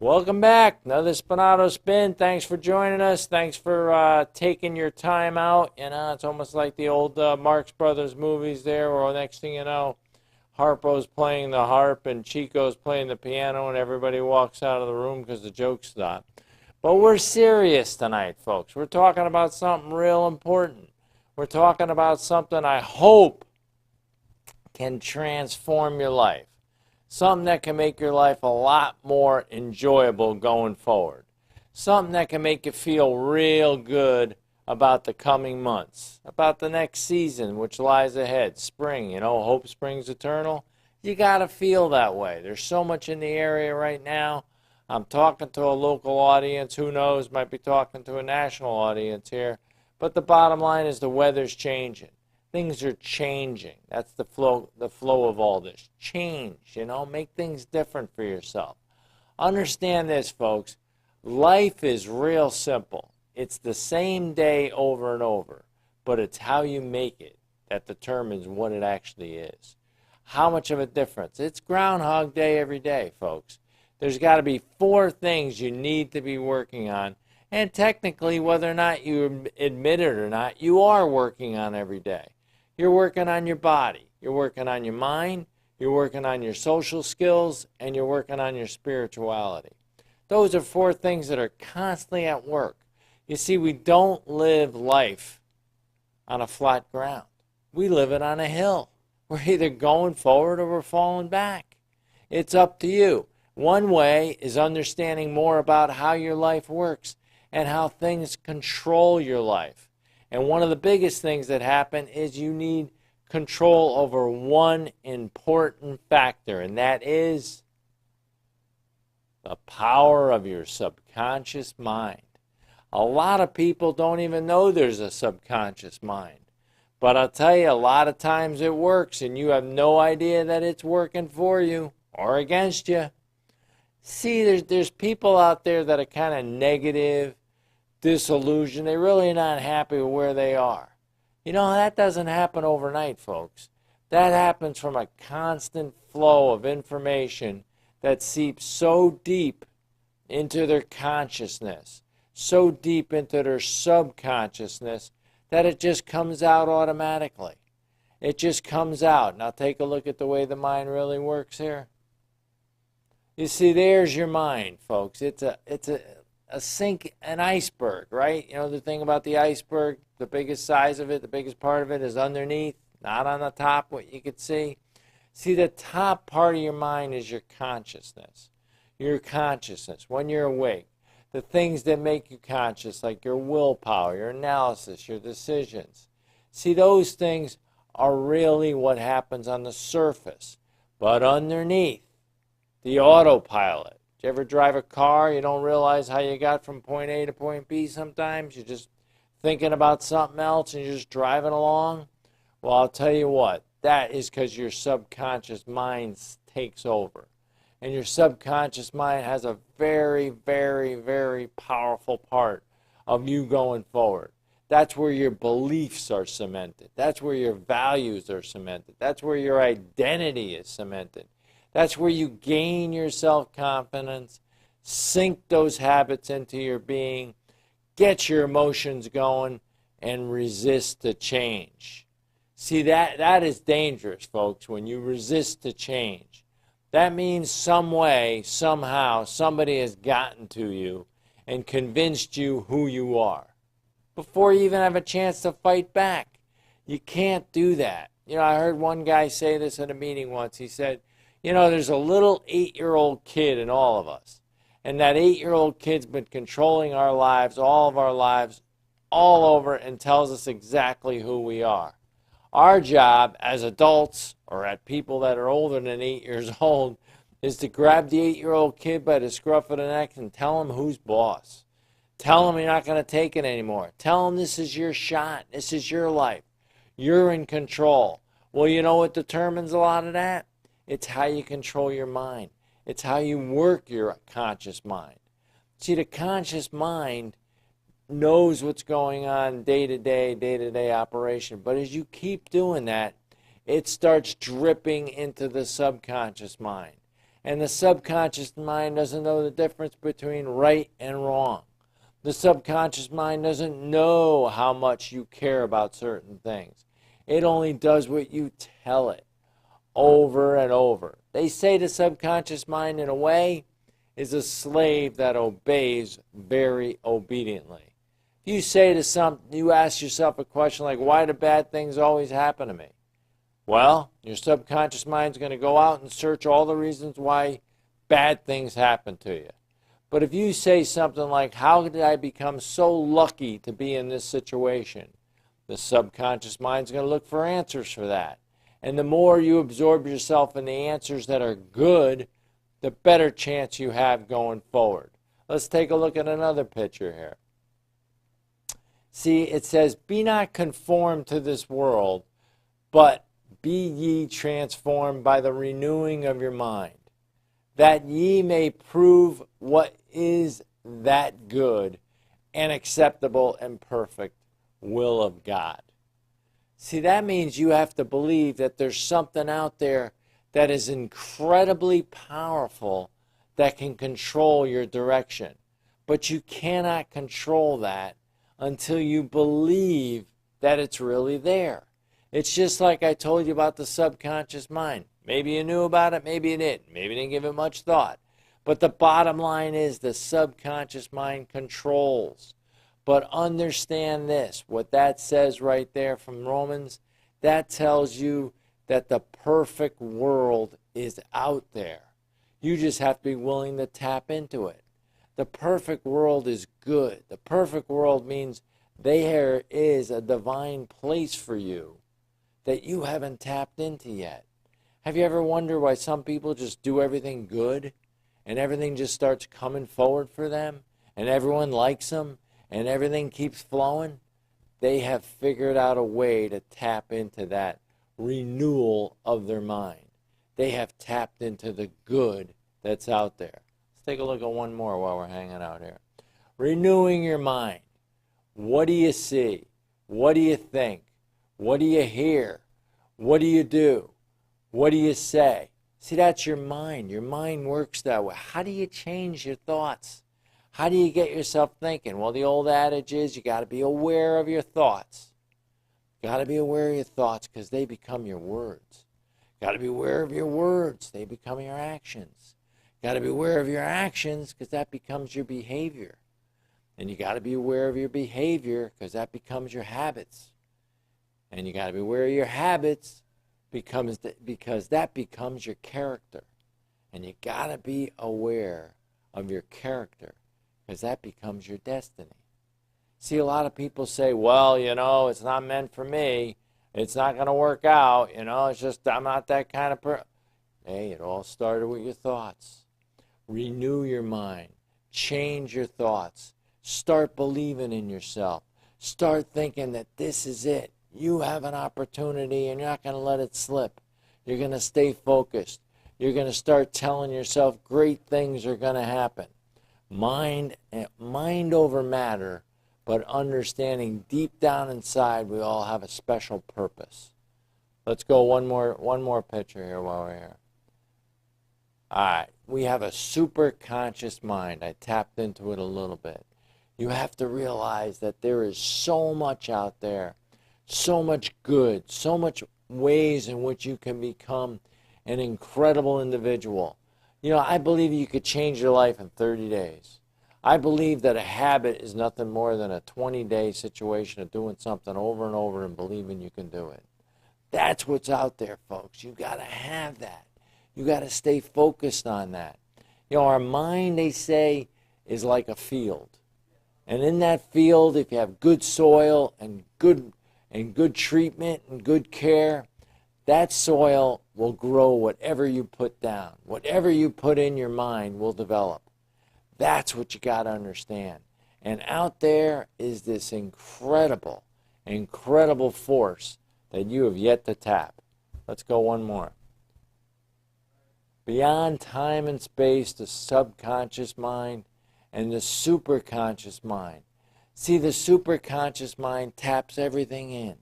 Welcome back. Another Spinato spin. Thanks for joining us. Thanks for taking your time out. It's almost like the old Marx Brothers movies there, where next thing you know, Harpo's playing the harp and Chico's playing the piano and everybody walks out of the room because the joke's stopped. But we're serious tonight, folks. We're talking about something real important. We're talking about something I hope can transform your life. Something that can make your life a lot more enjoyable going forward. Something that can make you feel real good about the coming months, about the next season, which lies ahead. Spring, hope springs eternal. You got to feel that way. There's so much in the area right now. I'm talking to a local audience. Who knows, might be talking to a national audience here. But the bottom line is the weather's changing. Things are changing. That's the flow of all this. Change, make things different for yourself. Understand this, folks. Life is real simple. It's the same day over and over, but it's how you make it that determines what it actually is. How much of a difference? It's Groundhog Day every day, folks. There's got to be 4 things you need to be working on, and technically, whether or not you admit it or not, you are working on every day. You're working on your body, you're working on your mind, you're working on your social skills, and you're working on your spirituality. Those are 4 things that are constantly at work. You see, we don't live life on a flat ground. We live it on a hill. We're either going forward or we're falling back. It's up to you. One way is understanding more about how your life works and how things control your life. And one of the biggest things that happen is you need control over one important factor, and that is the power of your subconscious mind. A lot of people don't even know there's a subconscious mind. But I'll tell you, a lot of times it works, and you have no idea that it's working for you or against you. See, there's people out there that are kind of negative, disillusioned. They're really not happy with where they are. That doesn't happen overnight, folks. That happens from a constant flow of information that seeps so deep into their consciousness, so deep into their subconsciousness, that it just comes out automatically. It just comes out. Now take a look at the way the mind really works here. You see, there's your mind, folks. It's an iceberg, right? The thing about the iceberg, the biggest size of it, the biggest part of it is underneath, not on the top, what you could see. See, the top part of your mind is your consciousness. Your consciousness, when you're awake. The things that make you conscious, like your willpower, your analysis, your decisions. See, those things are really what happens on the surface. But underneath, the autopilot. Did you ever drive a car? You don't realize how you got from point A to point B sometimes. You're just thinking about something else and you're just driving along. Well, I'll tell you what. That is because your subconscious mind takes over. And your subconscious mind has a very, very, very powerful part of you going forward. That's where your beliefs are cemented. That's where your values are cemented. That's where your identity is cemented. That's where you gain your self-confidence, sink those habits into your being, get your emotions going, and resist the change. See, that is dangerous, folks, when you resist the change. That means some way, somehow, somebody has gotten to you and convinced you who you are before you even have a chance to fight back. You can't do that. I heard one guy say this at a meeting once. He said, there's a little 8-year-old kid in all of us. And that 8-year-old kid's been controlling our lives, all of our lives, all over, and tells us exactly who we are. Our job as adults, or at people that are older than 8 years old, is to grab the 8-year-old kid by the scruff of the neck and tell him who's boss. Tell him you're not going to take it anymore. Tell him this is your shot. This is your life. You're in control. Well, you know what determines a lot of that? It's how you control your mind. It's how you work your conscious mind. See, the conscious mind knows what's going on day-to-day operation. But as you keep doing that, it starts dripping into the subconscious mind. And the subconscious mind doesn't know the difference between right and wrong. The subconscious mind doesn't know how much you care about certain things. It only does what you tell it over and over. They say the subconscious mind, in a way, is a slave that obeys very obediently. If you say to something, you ask yourself a question like, why do bad things always happen to me? Well, your subconscious mind's going to go out and search all the reasons why bad things happen to you. But if you say something like, how did I become so lucky to be in this situation? The subconscious mind's going to look for answers for that. And the more you absorb yourself in the answers that are good, the better chance you have going forward. Let's take a look at another picture here. See, it says, be not conformed to this world, but be ye transformed by the renewing of your mind, that ye may prove what is that good and acceptable and perfect will of God. See, that means you have to believe that there's something out there that is incredibly powerful that can control your direction. But you cannot control that until you believe that it's really there. It's just like I told you about the subconscious mind. Maybe you knew about it, maybe you didn't. Maybe you didn't give it much thought. But the bottom line is the subconscious mind controls. But understand this, what that says right there from Romans, that tells you that the perfect world is out there. You just have to be willing to tap into it. The perfect world is good. The perfect world means there is a divine place for you that you haven't tapped into yet. Have you ever wondered why some people just do everything good and everything just starts coming forward for them and everyone likes them and everything keeps flowing? They have figured out a way to tap into that renewal of their mind. They have tapped into the good that's out there. Let's take a look at one more while we're hanging out here. Renewing your mind. What do you see? What do you think? What do you hear? What do you do? What do you say? See, that's your mind. Your mind works that way. How do you change your thoughts? How do you get yourself thinking? Well, the old adage is you got to be aware of your thoughts. You got to be aware of your thoughts because they become your words. You got to be aware of your words. They become your actions. You got to be aware of your actions because that becomes your behavior. And you got to be aware of your behavior because that becomes your habits. And you got to be aware of your habits because that becomes your character. And you got to be aware of your character because that becomes your destiny. See, a lot of people say, well, it's not meant for me. It's not going to work out. It's just I'm not that kind of person. Hey, it all started with your thoughts. Renew your mind. Change your thoughts. Start believing in yourself. Start thinking that this is it. You have an opportunity and you're not going to let it slip. You're going to stay focused. You're going to start telling yourself great things are going to happen. Mind over matter, but understanding deep down inside we all have a special purpose. Let's go one more picture here while we're here. All right, we have a super conscious mind. I tapped into it a little bit. You have to realize that there is so much out there, so much good, so much ways in which you can become an incredible individual. I believe you could change your life in 30 days. I believe that a habit is nothing more than a 20-day situation of doing something over and over and believing you can do it. That's what's out there, folks. You got to have that. You got to stay focused on that. Our mind, they say, is like a field. And in that field, if you have good soil and good treatment and good care, that soil will grow whatever you put down. Whatever you put in your mind will develop. That's what you got to understand. And out there is this incredible, incredible force that you have yet to tap. Let's go one more. Beyond time and space, the subconscious mind and the superconscious mind. See, the superconscious mind taps everything in.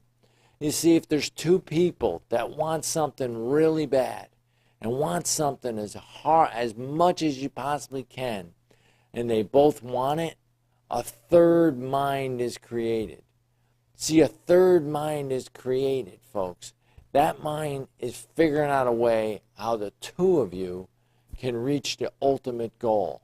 You see, if there's two people that want something really bad, and want something as much as you possibly can, and they both want it, a third mind is created. See, a third mind is created, folks. That mind is figuring out a way how the two of you can reach the ultimate goal.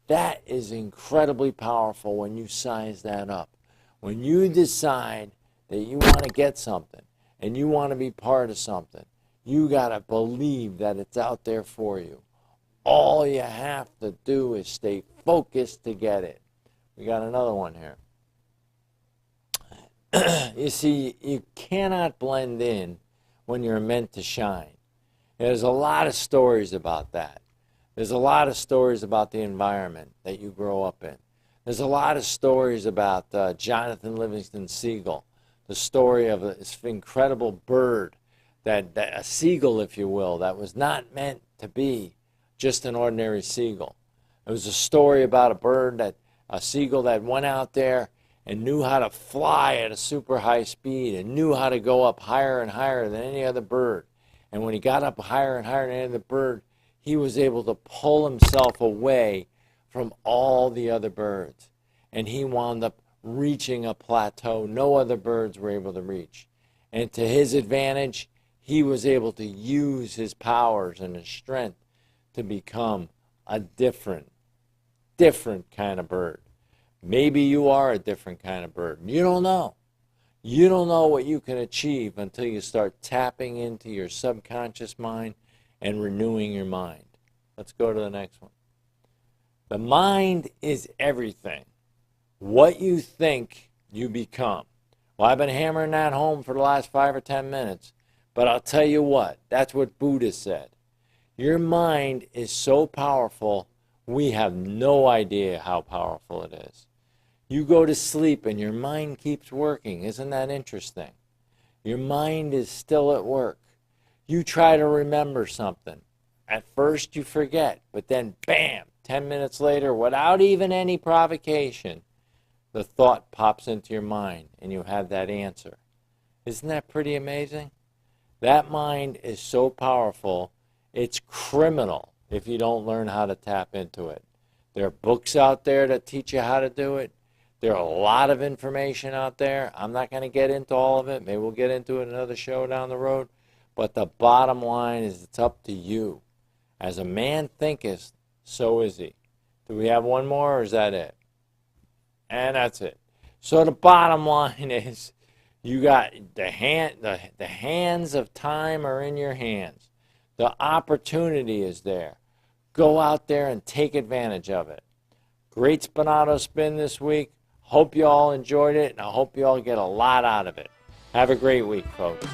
That is incredibly powerful when you size that up. When you decide that you want to get something and you want to be part of something, you got to believe that it's out there for you. All you have to do is stay focused to get it. We got another one here. You see, you cannot blend in when you're meant to shine. There's a lot of stories about that. There's a lot of stories about the environment that you grow up in. There's a lot of stories about Jonathan Livingston Seagull, the story of this incredible bird, that a seagull, if you will, that was not meant to be just an ordinary seagull. It was a story about a seagull that went out there and knew how to fly at a super high speed and knew how to go up higher and higher than any other bird. And when he got up higher and higher than any other bird, he was able to pull himself away from all the other birds. And he wound up reaching a plateau no other birds were able to reach. And to his advantage, he was able to use his powers and his strength to become a different kind of bird. Maybe you are a different kind of bird. You don't know. You don't know what you can achieve until you start tapping into your subconscious mind and renewing your mind. Let's go to the next one. The mind is everything. What you think, you become. Well, I've been hammering that home for the last 5 or 10 minutes, but I'll tell you what, that's what Buddha said. Your mind is so powerful, we have no idea how powerful it is. You go to sleep and your mind keeps working. Isn't that interesting? Your mind is still at work. You try to remember something. At first you forget, but then bam, 10 minutes later, without even any provocation, the thought pops into your mind and you have that answer. Isn't that pretty amazing? That mind is so powerful, it's criminal if you don't learn how to tap into it. There are books out there that teach you how to do it. There are a lot of information out there. I'm not going to get into all of it. Maybe we'll get into it in another show down the road. But the bottom line is it's up to you. As a man thinketh, so is he. Do we have one more or is that it? And that's it. So the bottom line is you got the hands of time are in your hands. The opportunity is there. Go out there and take advantage of it. Great Spinato spin this week. Hope you all enjoyed it, and I hope you all get a lot out of it. Have a great week, folks.